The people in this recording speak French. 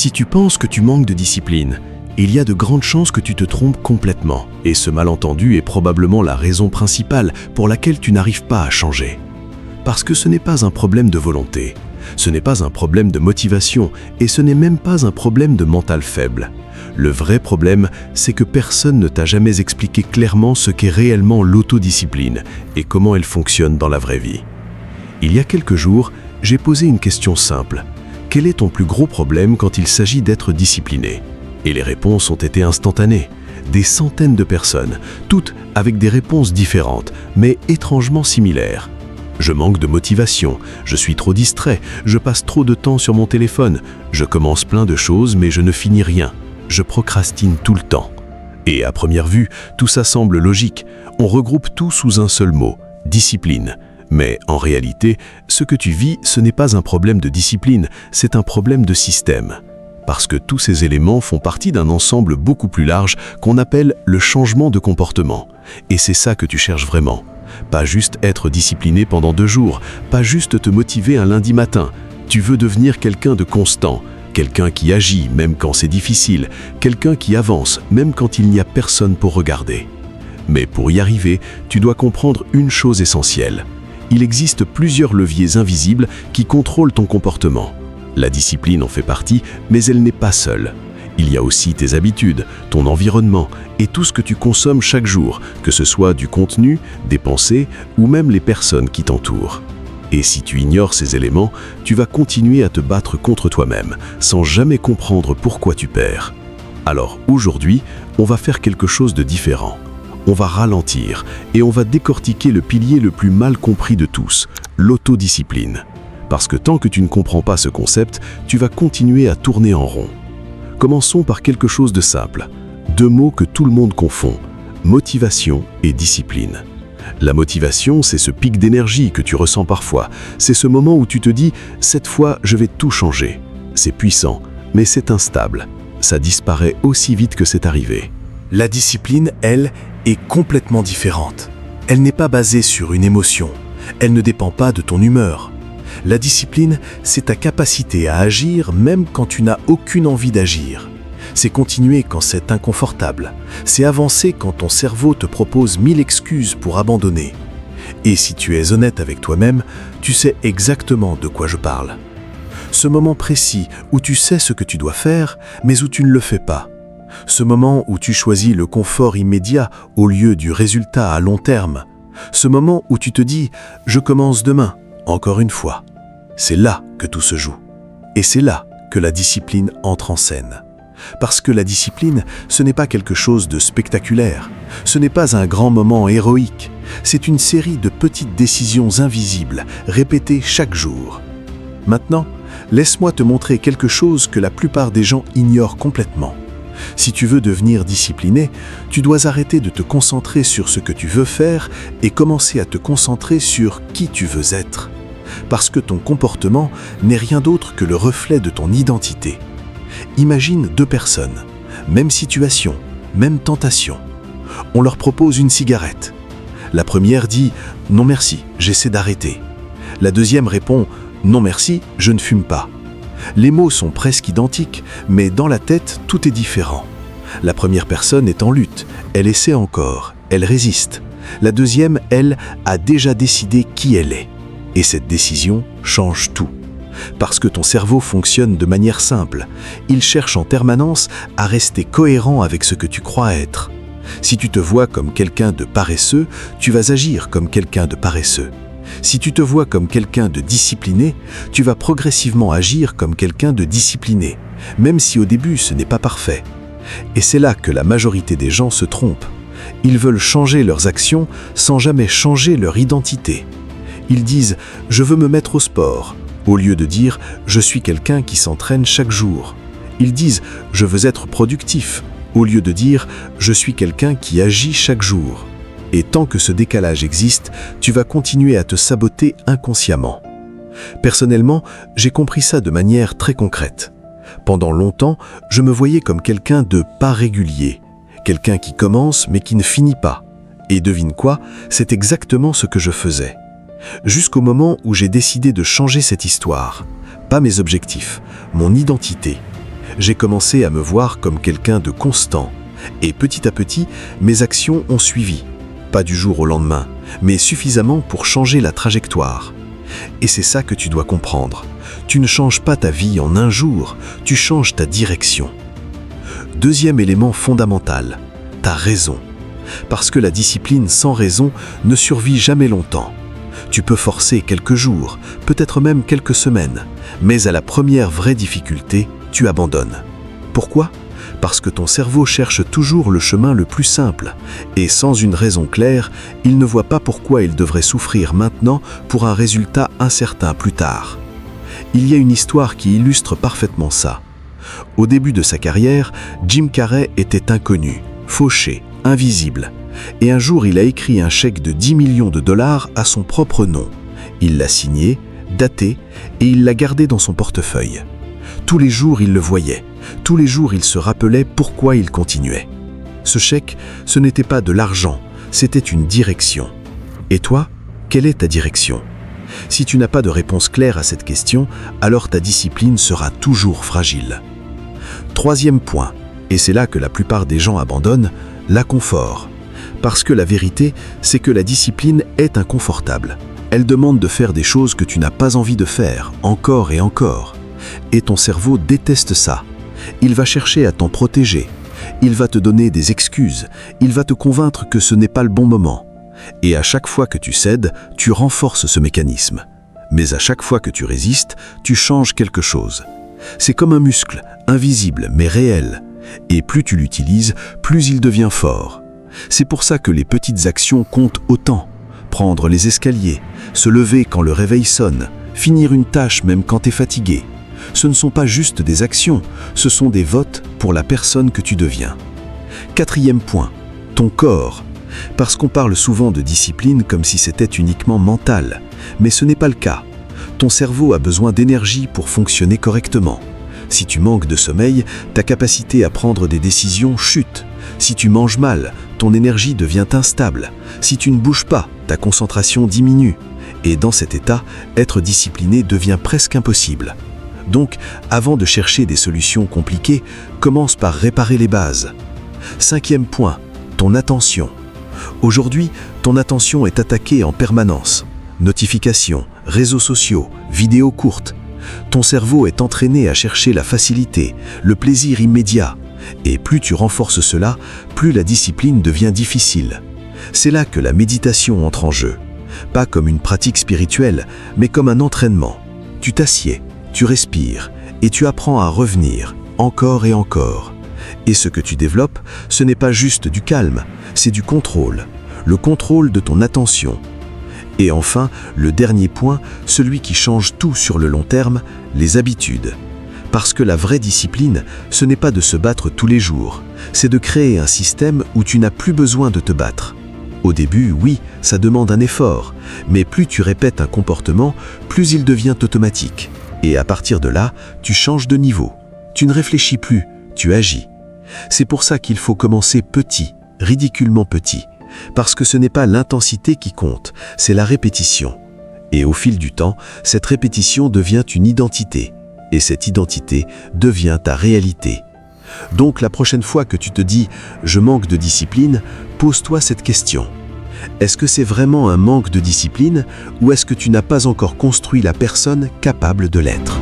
Si tu penses que tu manques de discipline, il y a de grandes chances que tu te trompes complètement. Et ce malentendu est probablement la raison principale pour laquelle tu n'arrives pas à changer. Parce que ce n'est pas un problème de volonté, ce n'est pas un problème de motivation et ce n'est même pas un problème de mental faible. Le vrai problème, c'est que personne ne t'a jamais expliqué clairement ce qu'est réellement l'autodiscipline et comment elle fonctionne dans la vraie vie. Il y a quelques jours, j'ai posé une question simple. Quel est ton plus gros problème quand il s'agit d'être discipliné ? Et les réponses ont été instantanées. Des centaines de personnes, toutes avec des réponses différentes, mais étrangement similaires. Je manque de motivation, je suis trop distrait, je passe trop de temps sur mon téléphone, je commence plein de choses mais je ne finis rien, je procrastine tout le temps. Et à première vue, tout ça semble logique, on regroupe tout sous un seul mot, discipline. Mais en réalité, ce que tu vis, ce n'est pas un problème de discipline, c'est un problème de système. Parce que tous ces éléments font partie d'un ensemble beaucoup plus large qu'on appelle le changement de comportement. Et c'est ça que tu cherches vraiment. Pas juste être discipliné pendant 2 jours, pas juste te motiver un lundi matin. Tu veux devenir quelqu'un de constant, quelqu'un qui agit même quand c'est difficile, quelqu'un qui avance même quand il n'y a personne pour regarder. Mais pour y arriver, tu dois comprendre une chose essentielle. Il existe plusieurs leviers invisibles qui contrôlent ton comportement. La discipline en fait partie, mais elle n'est pas seule. Il y a aussi tes habitudes, ton environnement et tout ce que tu consommes chaque jour, que ce soit du contenu, des pensées ou même les personnes qui t'entourent. Et si tu ignores ces éléments, tu vas continuer à te battre contre toi-même, sans jamais comprendre pourquoi tu perds. Alors aujourd'hui, on va faire quelque chose de différent. On va ralentir et on va décortiquer le pilier le plus mal compris de tous, l'autodiscipline. Parce que tant que tu ne comprends pas ce concept, tu vas continuer à tourner en rond. Commençons par quelque chose de simple. 2 mots que tout le monde confond, motivation et discipline. La motivation, c'est ce pic d'énergie que tu ressens parfois. C'est ce moment où tu te dis « cette fois, je vais tout changer ». C'est puissant, mais c'est instable. Ça disparaît aussi vite que c'est arrivé. La discipline, elle, est complètement différente. Elle n'est pas basée sur une émotion. Elle ne dépend pas de ton humeur. La discipline, c'est ta capacité à agir même quand tu n'as aucune envie d'agir. C'est continuer quand c'est inconfortable. C'est avancer quand ton cerveau te propose 1000 excuses pour abandonner. Et si tu es honnête avec toi-même, tu sais exactement de quoi je parle. Ce moment précis où tu sais ce que tu dois faire, mais où tu ne le fais pas. Ce moment où tu choisis le confort immédiat au lieu du résultat à long terme. Ce moment où tu te dis « je commence demain ». Encore une fois, c'est là que tout se joue. Et c'est là que la discipline entre en scène. Parce que la discipline, ce n'est pas quelque chose de spectaculaire. Ce n'est pas un grand moment héroïque. C'est une série de petites décisions invisibles, répétées chaque jour. Maintenant, laisse-moi te montrer quelque chose que la plupart des gens ignorent complètement. Si tu veux devenir discipliné, tu dois arrêter de te concentrer sur ce que tu veux faire et commencer à te concentrer sur qui tu veux être. Parce que ton comportement n'est rien d'autre que le reflet de ton identité. Imagine 2 personnes, même situation, même tentation. On leur propose une cigarette. La première dit « non merci, j'essaie d'arrêter ». La deuxième répond « non merci, je ne fume pas ». Les mots sont presque identiques, mais dans la tête, tout est différent. La première personne est en lutte, elle essaie encore, elle résiste. La deuxième, elle, a déjà décidé qui elle est. Et cette décision change tout. Parce que ton cerveau fonctionne de manière simple. Il cherche en permanence à rester cohérent avec ce que tu crois être. Si tu te vois comme quelqu'un de paresseux, tu vas agir comme quelqu'un de paresseux. Si tu te vois comme quelqu'un de discipliné, tu vas progressivement agir comme quelqu'un de discipliné, même si au début ce n'est pas parfait. Et c'est là que la majorité des gens se trompent. Ils veulent changer leurs actions sans jamais changer leur identité. Ils disent « je veux me mettre au sport » au lieu de dire « je suis quelqu'un qui s'entraîne chaque jour ». Ils disent « je veux être productif » au lieu de dire « je suis quelqu'un qui agit chaque jour ». Et tant que ce décalage existe, tu vas continuer à te saboter inconsciemment. Personnellement, j'ai compris ça de manière très concrète. Pendant longtemps, je me voyais comme quelqu'un de pas régulier, quelqu'un qui commence mais qui ne finit pas. Et devine quoi, c'est exactement ce que je faisais. Jusqu'au moment où j'ai décidé de changer cette histoire. Pas mes objectifs, mon identité. J'ai commencé à me voir comme quelqu'un de constant. Et petit à petit, mes actions ont suivi. Pas du jour au lendemain, mais suffisamment pour changer la trajectoire. Et c'est ça que tu dois comprendre. Tu ne changes pas ta vie en un jour, tu changes ta direction. Deuxième élément fondamental, ta raison. Parce que la discipline sans raison ne survit jamais longtemps. Tu peux forcer quelques jours, peut-être même quelques semaines, mais à la première vraie difficulté, tu abandonnes. Pourquoi ? Parce que ton cerveau cherche toujours le chemin le plus simple, et sans une raison claire, il ne voit pas pourquoi il devrait souffrir maintenant pour un résultat incertain plus tard. Il y a une histoire qui illustre parfaitement ça. Au début de sa carrière, Jim Carrey était inconnu, fauché, invisible. Et un jour, il a écrit un chèque de 10 millions de dollars à son propre nom. Il l'a signé, daté, et il l'a gardé dans son portefeuille. Tous les jours, il le voyait. Tous les jours, il se rappelait pourquoi il continuait. Ce chèque, ce n'était pas de l'argent, c'était une direction. Et toi, quelle est ta direction ? Si tu n'as pas de réponse claire à cette question, alors ta discipline sera toujours fragile. Troisième point, et c'est là que la plupart des gens abandonnent, l'inconfort. Parce que la vérité, c'est que la discipline est inconfortable. Elle demande de faire des choses que tu n'as pas envie de faire, encore et encore. Et ton cerveau déteste ça. Il va chercher à t'en protéger. Il va te donner des excuses. Il va te convaincre que ce n'est pas le bon moment. Et à chaque fois que tu cèdes, tu renforces ce mécanisme. Mais à chaque fois que tu résistes, tu changes quelque chose. C'est comme un muscle, invisible mais réel. Et plus tu l'utilises, plus il devient fort. C'est pour ça que les petites actions comptent autant. Prendre les escaliers, se lever quand le réveil sonne, finir une tâche même quand tu es fatigué. Ce ne sont pas juste des actions, ce sont des votes pour la personne que tu deviens. Quatrième point, ton corps. Parce qu'on parle souvent de discipline comme si c'était uniquement mental, mais ce n'est pas le cas. Ton cerveau a besoin d'énergie pour fonctionner correctement. Si tu manques de sommeil, ta capacité à prendre des décisions chute. Si tu manges mal, ton énergie devient instable. Si tu ne bouges pas, ta concentration diminue. Et dans cet état, être discipliné devient presque impossible. Donc, avant de chercher des solutions compliquées, commence par réparer les bases. Cinquième point, ton attention. Aujourd'hui, ton attention est attaquée en permanence. Notifications, réseaux sociaux, vidéos courtes. Ton cerveau est entraîné à chercher la facilité, le plaisir immédiat. Et plus tu renforces cela, plus la discipline devient difficile. C'est là que la méditation entre en jeu. Pas comme une pratique spirituelle, mais comme un entraînement. Tu t'assieds, tu respires, et tu apprends à revenir, encore et encore. Et ce que tu développes, ce n'est pas juste du calme, c'est du contrôle. Le contrôle de ton attention. Et enfin, le dernier point, celui qui change tout sur le long terme, les habitudes. Parce que la vraie discipline, ce n'est pas de se battre tous les jours, c'est de créer un système où tu n'as plus besoin de te battre. Au début, oui, ça demande un effort, mais plus tu répètes un comportement, plus il devient automatique. Et à partir de là, tu changes de niveau. Tu ne réfléchis plus, tu agis. C'est pour ça qu'il faut commencer petit, ridiculement petit. Parce que ce n'est pas l'intensité qui compte, c'est la répétition. Et au fil du temps, cette répétition devient une identité. Et cette identité devient ta réalité. Donc la prochaine fois que tu te dis « je manque de discipline », pose-toi cette question. Est-ce que c'est vraiment un manque de discipline ou est-ce que tu n'as pas encore construit la personne capable de l'être ?